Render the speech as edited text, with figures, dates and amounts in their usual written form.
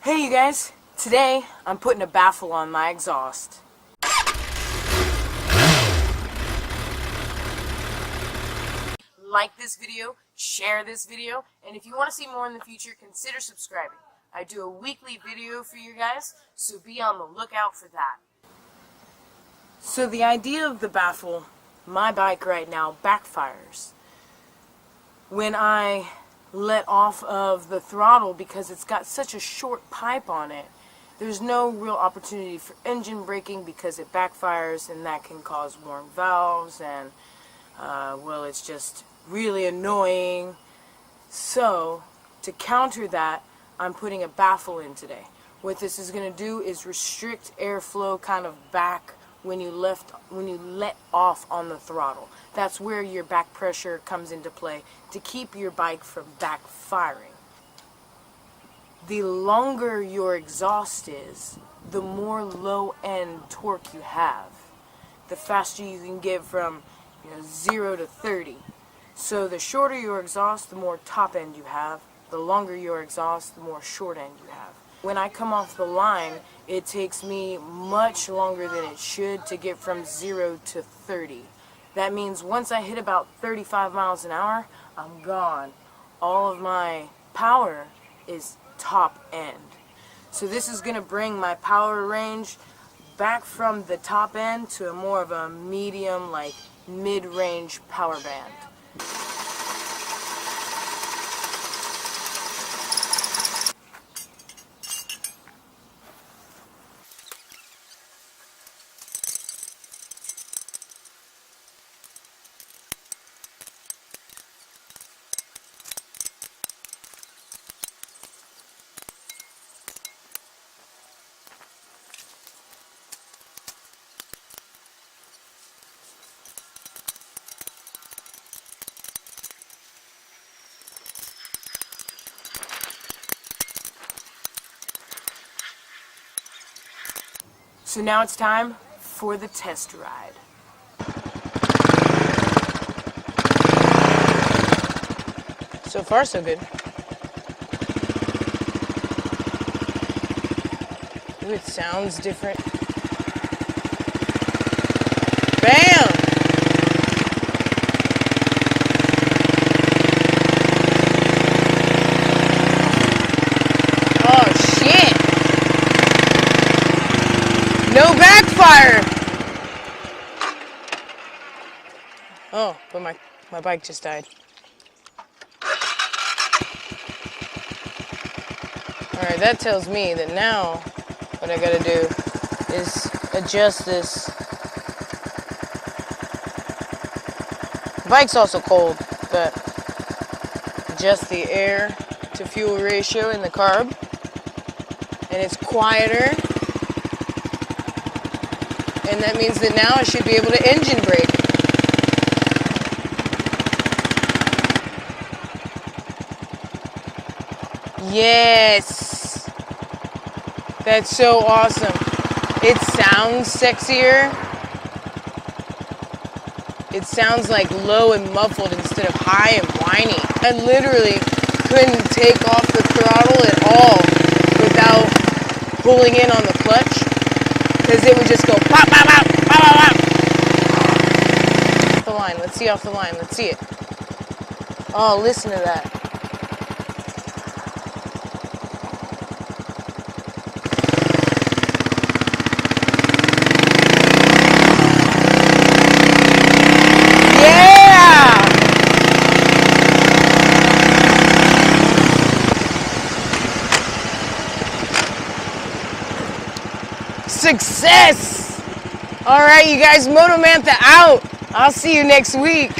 Hey you guys, today I'm putting a baffle on my exhaust. Like this video, share this video, and if you want to see more in the future, consider subscribing. I do a weekly video for you guys, so be on the lookout for that. So the idea of the baffle, my bike right now backfires when I let off of the throttle because it's got such a short pipe on it. There's no real opportunity for engine braking because it backfires, and that can cause worn valves, and well, it's just really annoying. So to counter that, I'm putting a baffle in today. What this is going to do is restrict airflow kind of back when you let off on the throttle. That's where your back pressure comes into play to keep your bike from backfiring. The longer your exhaust is, the more low-end torque you have. The faster you can get from 0 to 30. So the shorter your exhaust, the more top end you have. The longer your exhaust, the more short end you have. When I come off the line, it takes me much longer than it should to get from 0 to 30. That means once I hit about 35 miles an hour, I'm gone. All of my power is top end. So this is going to bring my power range back from the top end to a more of a medium, like mid-range power band. So now it's time for the test ride. So far, so good. Ooh, it sounds different. Bam! Oh, shit! No backfire! Oh, but my bike just died. Alright, that tells me that now what I gotta do is adjust this. The bike's also cold, but adjust the air to fuel ratio in the carb. And it's quieter. And that means that now I should be able to engine brake. Yes! That's so awesome. It sounds sexier. It sounds like low and muffled instead of high and whiny. I literally couldn't take off the throttle at all without pulling in on the clutch, because it would just go pop, pop, pop, pop, pop, pop. Off the line. Let's see off the line. Let's see it. Oh, listen to that. Success! Alright, you guys, Motomantha out. I'll see you next week.